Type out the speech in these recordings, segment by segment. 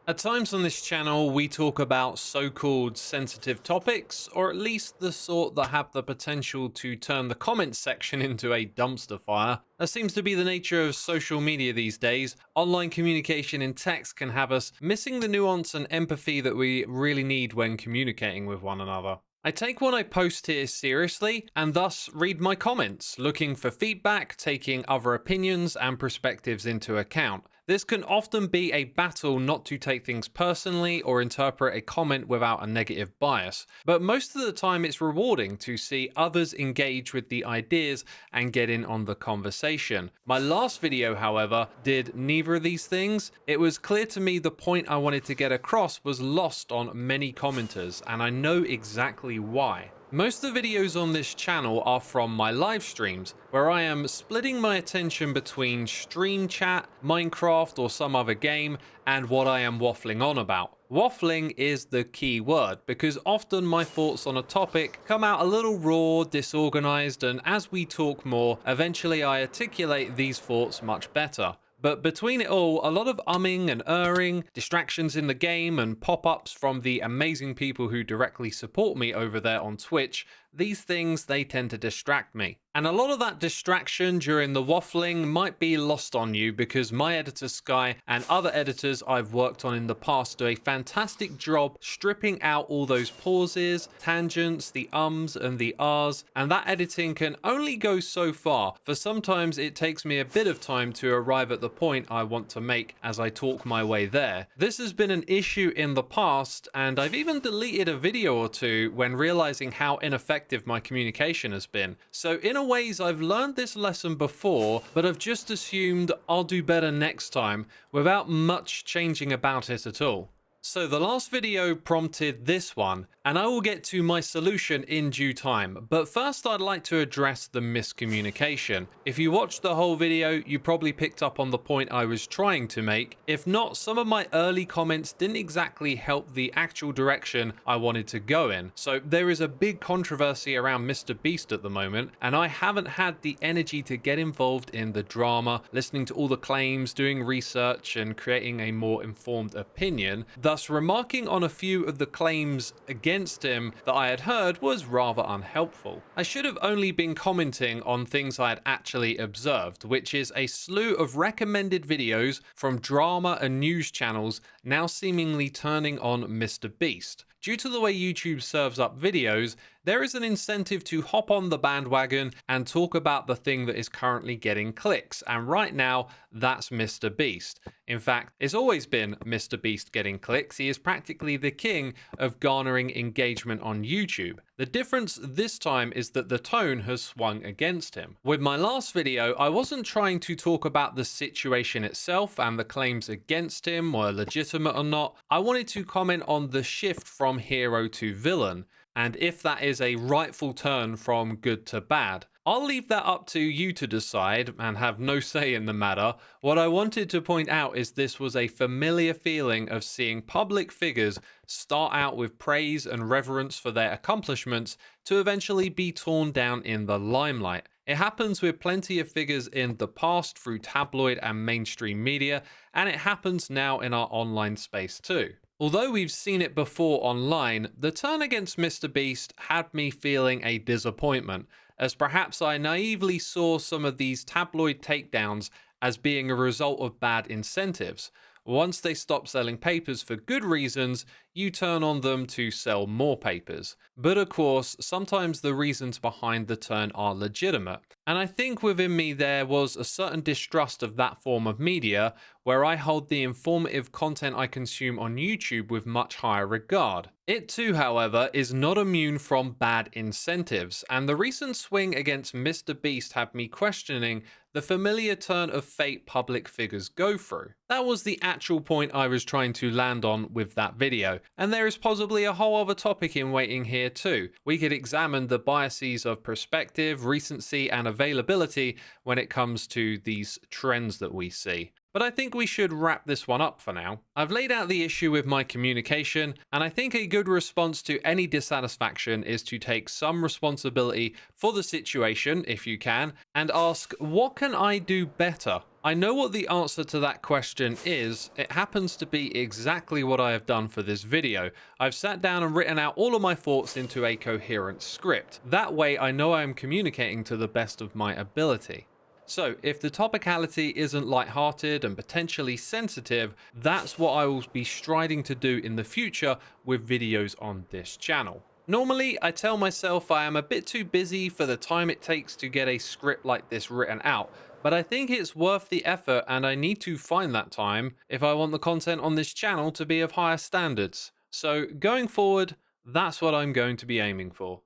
At times on this channel, we talk about so-called sensitive topics, or at least the sort that have the potential to turn the comments section into a dumpster fire. That seems to be the nature of social media these days. Online communication in text can have us missing the nuance and empathy that we really need when communicating with one another. I take what I post here seriously and thus read my comments, looking for feedback, taking other opinions and perspectives into account. This can often be a battle not to take things personally or interpret a comment without a negative bias, but most of the time it's rewarding to see others engage with the ideas and get in on the conversation. My last video, however, did neither of these things. It was clear to me the point I wanted to get across was lost on many commenters, and I know exactly why. Most of the videos on this channel are from my live streams, where I am splitting my attention between stream chat, Minecraft or some other game, and what I am waffling on about. Waffling is the key word, because often my thoughts on a topic come out a little raw, disorganized, and as we talk more, eventually I articulate these thoughts much better. But between it all, a lot of umming and erring, distractions in the game, and pop-ups from the amazing people who directly support me over there on Twitch, these things, they tend to distract me. And a lot of that distraction during the waffling might be lost on you because my editor Sky and other editors I've worked on in the past do a fantastic job stripping out all those pauses, tangents, the ums and the ahs, and that editing can only go so far, for sometimes it takes me a bit of time to arrive at the point I want to make as I talk my way there. This has been an issue in the past, and I've even deleted a video or two when realizing how ineffective my communication has been. So in a ways I've learned this lesson before, but I've just assumed I'll do better next time without much changing about it at all. So the last video prompted this one, and I will get to my solution in due time, but first I'd like to address the miscommunication. If you watched the whole video, you probably picked up on the point I was trying to make. If not, some of my early comments didn't exactly help the actual direction I wanted to go in. So there is a big controversy around MrBeast at the moment, and I haven't had the energy to get involved in the drama, listening to all the claims, doing research, and creating a more informed opinion. Thus, remarking on a few of the claims against him that I had heard was rather unhelpful. I should have only been commenting on things I had actually observed, which is a slew of recommended videos from drama and news channels now seemingly turning on MrBeast. Due to the way YouTube serves up videos, there is an incentive to hop on the bandwagon and talk about the thing that is currently getting clicks, and right now, that's MrBeast. In fact, it's always been MrBeast getting clicks. He is practically the king of garnering engagement on YouTube. The difference this time is that the tone has swung against him. With my last video, I wasn't trying to talk about the situation itself and the claims against him were legitimate or not. I wanted to comment on the shift from hero to villain, and if that is a rightful turn from good to bad. I'll leave that up to you to decide and have no say in the matter. What I wanted to point out is this was a familiar feeling of seeing public figures start out with praise and reverence for their accomplishments to eventually be torn down in the limelight. It happens with plenty of figures in the past through tabloid and mainstream media, and it happens now in our online space too. Although we've seen it before online, the turn against MrBeast had me feeling a disappointment, as perhaps I naively saw some of these tabloid takedowns as being a result of bad incentives. Once they stop selling papers for good reasons, you turn on them to sell more papers. But of course, sometimes the reasons behind the turn are legitimate. And I think within me there was a certain distrust of that form of media, where I hold the informative content I consume on YouTube with much higher regard. It too, however, is not immune from bad incentives, and the recent swing against MrBeast had me questioning the familiar turn of fate public figures go through. That was the actual point I was trying to land on with that video, and there is possibly a whole other topic in waiting here too. We could examine the biases of perspective, recency, and availability when it comes to these trends that we see. But I think we should wrap this one up for now. I've laid out the issue with my communication, and I think a good response to any dissatisfaction is to take some responsibility for the situation, if you can, and ask, what can I do better? I know what the answer to that question is. It happens to be exactly what I have done for this video. I've sat down and written out all of my thoughts into a coherent script. That way I know I am communicating to the best of my ability. So if the topicality isn't lighthearted and potentially sensitive, that's what I will be striding to do in the future with videos on this channel. Normally, I tell myself I am a bit too busy for the time it takes to get a script like this written out, but I think it's worth the effort and I need to find that time if I want the content on this channel to be of higher standards. So going forward, that's what I'm going to be aiming for.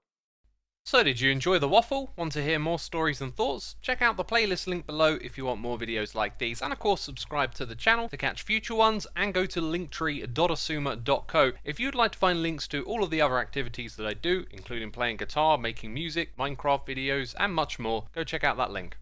So did you enjoy the waffle? Want to hear more stories and thoughts? Check out the playlist link below if you want more videos like these, and of course subscribe to the channel to catch future ones, and go to linktree.xisuma.co if you'd like to find links to all of the other activities that I do, including playing guitar, making music, Minecraft videos and much more. Go check out that link.